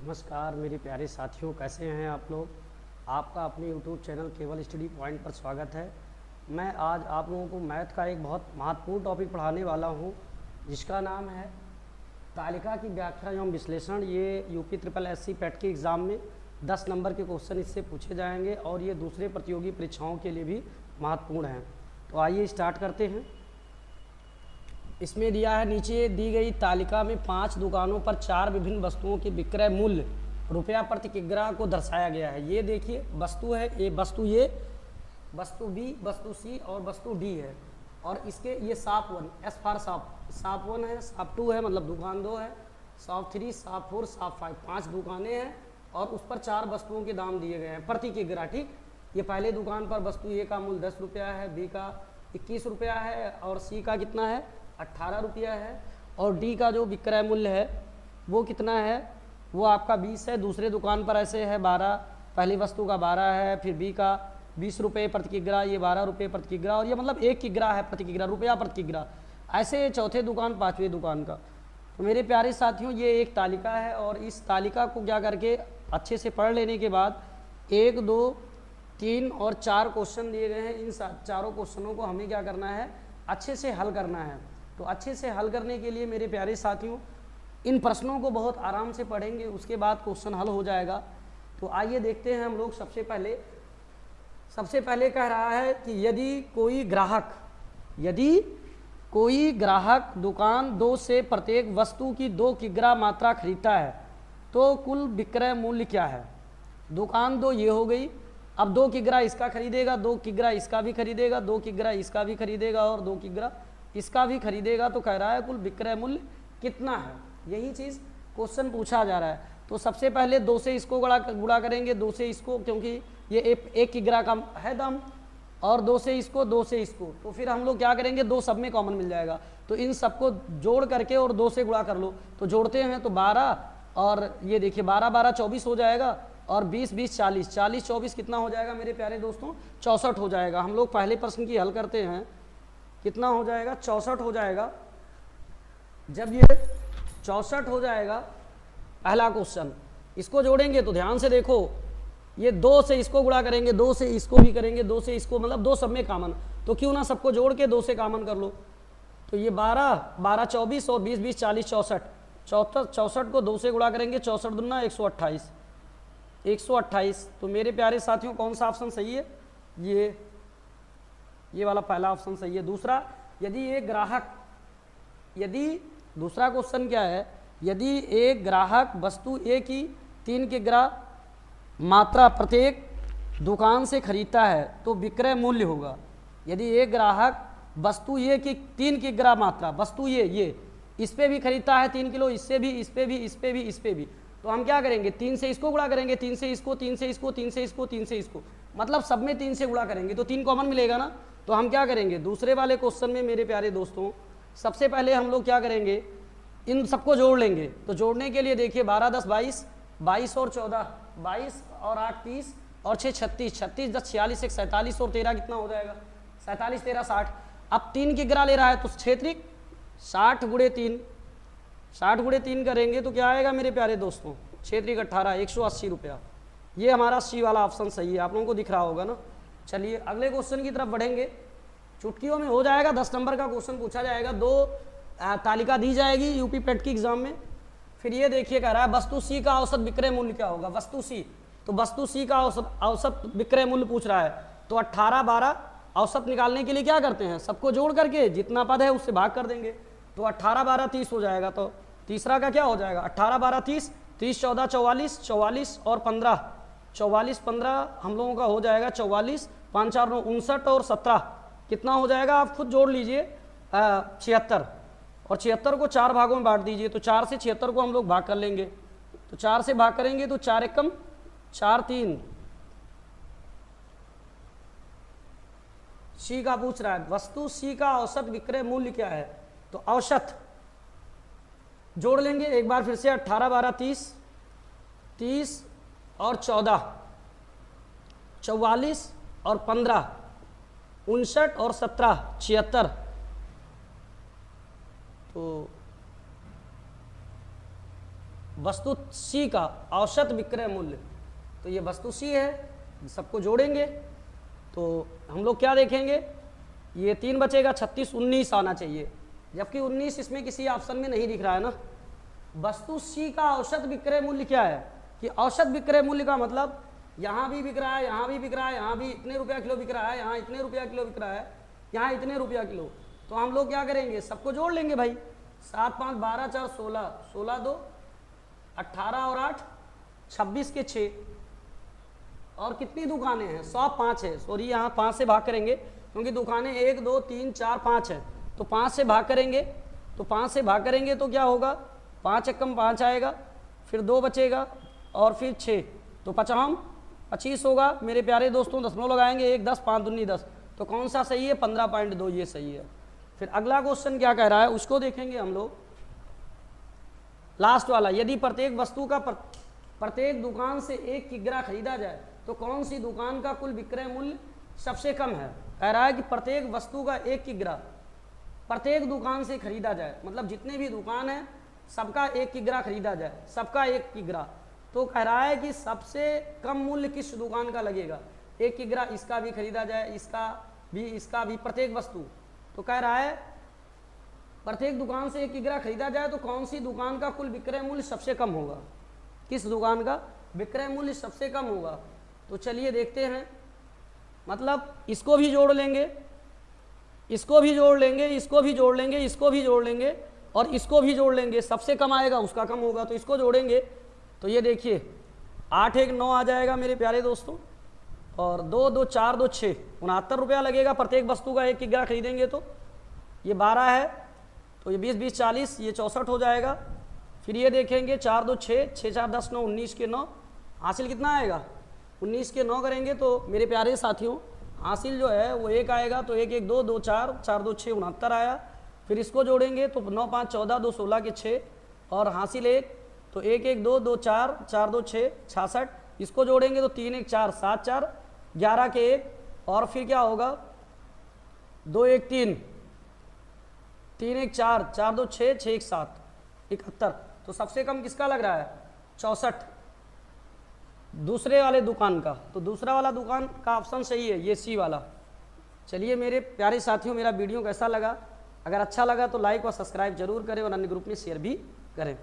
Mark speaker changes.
Speaker 1: नमस्कार मेरे प्यारे साथियों, कैसे हैं आप लोग। आपका अपने YouTube चैनल केवल स्टडी पॉइंट पर स्वागत है। मैं आज आप लोगों को मैथ का एक बहुत महत्वपूर्ण टॉपिक पढ़ाने वाला हूं, जिसका नाम है तालिका की व्याख्या एवं विश्लेषण। ये यूपी ट्रिपल एससी पेट के एग्ज़ाम में 10 नंबर के क्वेश्चन इससे पूछे जाएंगे और ये दूसरे प्रतियोगी परीक्षाओं के लिए भी महत्वपूर्ण हैं। तो आइए स्टार्ट करते हैं। इसमें दिया है, नीचे दी गई तालिका में 5 दुकानों पर 4 विभिन्न वस्तुओं के विक्रय मूल्य रुपया प्रति किग्रा को दर्शाया गया है। ये देखिए वस्तु है, ये वस्तु बी, वस्तु सी और वस्तु डी है। और इसके ये शॉप 1, एस फॉर शॉप 1 है, शॉप 2 है मतलब दुकान 2 है, शॉप 3, शॉप 4, शॉप 5, 5 दुकानें हैं और उस पर 4 वस्तुओं के दाम दिए गए हैं प्रति किग्रा। ठीक, ये पहले दुकान पर वस्तु ए का मूल्य 10 रुपया है, बी का 21 रुपया है और सी का कितना है 18 रुपया है और डी का जो विक्रय मूल्य है वो कितना है, वो आपका 20 है। दूसरे दुकान पर ऐसे है 12, पहली वस्तु का 12 है, फिर बी का 20 रुपये प्रति किग्रा, ये 12 रुपये प्रति किग्रा और ये मतलब 1 किग्रा है प्रति किग्रा, रुपया प्रति किग्रा। ऐसे चौथे दुकान, पाँचवें दुकान का। तो मेरे प्यारे साथियों, ये एक तालिका है और इस तालिका को क्या करके अच्छे से पढ़ लेने के बाद 1, 2, 3 और 4 क्वेश्चन दिए गए हैं। इन चारों क्वेश्चनों को हमें क्या करना है, अच्छे से हल करना है। तो अच्छे से हल करने के लिए मेरे प्यारे साथियों, इन प्रश्नों को बहुत आराम से पढ़ेंगे, उसके बाद क्वेश्चन हल हो जाएगा। तो आइए देखते हैं हम लोग। सबसे पहले कह रहा है कि यदि कोई ग्राहक दुकान 2 से प्रत्येक वस्तु की 2 किग्रा मात्रा खरीदता है तो कुल विक्रय मूल्य क्या है। दुकान 2 ये हो गई, अब 2 किग्रा इसका खरीदेगा, 2 किग्रा इसका भी खरीदेगा, 2 किग्रा इसका भी खरीदेगा और 2 किग्रा इसका भी खरीदेगा। तो कह रहा है कुल विक्रय मूल्य कितना है, यही चीज़ क्वेश्चन पूछा जा रहा है। तो सबसे पहले 2 से इसको गुणा करेंगे, 2 से इसको, क्योंकि ये 1 किग्रा का है दाम, और 2 से इसको, 2 से इसको। तो फिर हम लोग क्या करेंगे, 2 सब में कॉमन मिल जाएगा तो इन सबको जोड़ करके और 2 से गुणा कर लो। तो जोड़ते हैं तो 12 और ये देखिए 12, 12, 24 हो जाएगा और 20, 20, 40, 40, 24 कितना हो जाएगा मेरे प्यारे दोस्तों, 64 हो जाएगा। हम लोग पहले प्रश्न की हल करते हैं, कितना हो जाएगा, 64 हो जाएगा। जब ये 64 हो जाएगा पहला क्वेश्चन, इसको जोड़ेंगे तो ध्यान से देखो, ये 2 से इसको गुणा करेंगे, 2 से इसको भी करेंगे, 2 से इसको, मतलब 2 सब में कॉमन, तो क्यों ना सबको जोड़ के 2 से कॉमन कर लो। तो ये 12, 12, 24 और 20, 20, 40, 64, 64 को 2 से गुणा करेंगे, 64 दूना 128, 128। तो मेरे प्यारे साथियों कौन सा ऑप्शन सही है, ये वाला पहला ऑप्शन सही है। दूसरा, दूसरा क्वेश्चन क्या है, यदि एक ग्राहक वस्तु ए की 3 किग्रा मात्रा प्रत्येक दुकान से खरीदता है तो विक्रय मूल्य होगा। यदि एक ग्राहक वस्तु ए की 3 किग्रा मात्रा, वस्तु ये इस पे भी खरीदता है 3 किलो, इससे भी, इस पे भी, इस पे भी, इस पे भी, तो हम क्या करेंगे, 3 से इसको गुणा करेंगे, 3 से इसको, 3 से इसको, 3 से इसको, 3 से इसको, मतलब सब में 3 से गुणा करेंगे तो 3 कॉमन मिलेगा ना। तो हम क्या करेंगे, दूसरे वाले क्वेश्चन में मेरे प्यारे दोस्तों, सबसे पहले हम लोग क्या करेंगे, इन सबको जोड़ लेंगे। तो जोड़ने के लिए देखिए 12, 10, 22, 22 और 14, 22 और 8, 30 और 6, 36, 36, 10, 46, 1, 47 और 13 कितना हो जाएगा, 47, 13, 60। अब 3 किग्रा ले रहा है तो 6 त्रिक 60 गुणे 3, 60 गुणे 3 करेंगे तो क्या आएगा मेरे प्यारे दोस्तों, 6 त्रिक 18, 180 रुपया। ये हमारा सी वाला ऑप्शन सही है, आप लोगों को दिख रहा होगा ना। चलिए अगले क्वेश्चन की तरफ बढ़ेंगे, चुटकियों में हो जाएगा, 10 नंबर का क्वेश्चन पूछा जाएगा। 2 तालिका दी जाएगी यूपी पेट की एग्जाम में। फिर ये देखिए कह रहा है वस्तु सी का औसत विक्रय मूल्य क्या होगा, वस्तु सी, तो वस्तु सी का औसत विक्रय मूल्य पूछ रहा है। तो 18, 12 औसत निकालने के लिए क्या करते हैं, सबको जोड़ करके जितना पद है उससे भाग कर देंगे। तो 18, 12, 30 हो जाएगा। तो तीसरा का क्या हो जाएगा, 18, 12, 30, 30, 14, 44, 44 और 15, 44, 15 हम लोगों का हो जाएगा 44, 5, 4, 9, 59 और 17 कितना हो जाएगा, आप खुद जोड़ लीजिए, 76। और 76 को 4 भागों में बांट दीजिए। तो 4 से 76 को हम लोग भाग कर लेंगे, तो 4 से भाग करेंगे तो 4 एकम 4, 3। सी का पूछ रहा है, वस्तु सी का औसत विक्रय मूल्य क्या है। तो औसत जोड़ लेंगे एक बार फिर से, 18, 12, 30, 30 और 14, 44 और 15, 59 और 17, 76। तो वस्तु सी का औसत विक्रय मूल्य, तो ये वस्तु सी है, सबको जोड़ेंगे तो हम लोग क्या देखेंगे, ये 3 बचेगा, 36 19 आना चाहिए, जबकि 19 इसमें किसी ऑप्शन में नहीं दिख रहा है ना। वस्तु सी का औसत विक्रय मूल्य क्या है, कि औसत विक्रय मूल्य का मतलब यहाँ भी बिक रहा है, यहाँ भी बिक रहा है, यहाँ भी इतने रुपया किलो बिक रहा है, यहाँ इतने रुपया किलो बिक रहा है, यहाँ इतने रुपया किलो, तो हम लोग क्या करेंगे, सबको जोड़ लेंगे भाई। 7 5 12 4 16, 16 2 18 और 8 26 के 6, और कितनी दुकानें हैं, 105 है, सॉरी यहाँ 5 से भाग करेंगे क्योंकि दुकानें 1 2 3 4 5 है, तो 5 से भाग करेंगे, तो 5 से भाग करेंगे तो क्या होगा, 5 एकम 5 आएगा, फिर 2 बचेगा और फिर 6, तो 25 होगा। मेरे प्यारे दोस्तों दशमलव लगाएंगे, 1 10 5 दूनी 10, तो कौन सा सही है, 15.2 ये सही है। फिर अगला क्वेश्चन क्या कह रहा है उसको देखेंगे हम लोग, लास्ट वाला, यदि प्रत्येक वस्तु का प्रत्येक दुकान से 1 किग्रा खरीदा जाए तो कौन सी दुकान का कुल विक्रय मूल्य सबसे कम है। कह रहा है कि प्रत्येक वस्तु का 1 किग्रा प्रत्येक दुकान से खरीदा जाए, मतलब जितने भी दुकान है सबका 1 किग्रा खरीदा जाए, सबका 1 किग्रा, तो कह रहा है कि सबसे कम मूल्य किस दुकान का लगेगा, 1 किग्रा इसका भी खरीदा जाए, इसका भी प्रत्येक वस्तु, तो कह रहा है प्रत्येक दुकान से 1 किग्रा खरीदा जाए तो कौन सी दुकान का कुल विक्रय मूल्य सबसे कम होगा, किस दुकान का विक्रय मूल्य सबसे कम होगा। तो चलिए देखते हैं, मतलब इसको भी जोड़ लेंगे, इसको भी जोड़ लेंगे, इसको भी जोड़ लेंगे, इसको भी जोड़ लेंगे और इसको भी जोड़ लेंगे, सबसे कम आएगा उसका कम होगा, तो इसको जोड़ेंगे तो ये देखिए 8 1 9 आ जाएगा मेरे प्यारे दोस्तों, और 2 2 4 2 6, 69 रुपया लगेगा प्रत्येक वस्तु का 1 किग्रा खरीदेंगे तो। ये 12 है तो ये 20 20 40, ये 64 हो जाएगा। फिर ये देखेंगे 4 2 6, 6 4 10 9, 19 के 9, हासिल कितना आएगा, 19 के 9 करेंगे तो मेरे प्यारे साथियों हासिल जो है वो 1 आएगा, तो 1 1 2 2 4 4 2 6, 69 आया। फिर इसको जोड़ेंगे तो 9 5 14 2 16 के 6, और हासिल 1, तो 1 1 2 2 4 4 2 6 66, इसको जोड़ेंगे तो 3 1 4 7 4 11 के 1, और फिर क्या होगा 2 1 3 3 1 4 4 2 6 6 1 7 71, तो सबसे कम किसका लग रहा है 64, दूसरे वाले दुकान का, तो दूसरा वाला दुकान का ऑप्शन सही है ये सी वाला। चलिए मेरे प्यारे साथियों मेरा वीडियो कैसा लगा, अगर अच्छा लगा तो लाइक और सब्सक्राइब जरूर करें और अन्य ग्रुप में शेयर भी करें।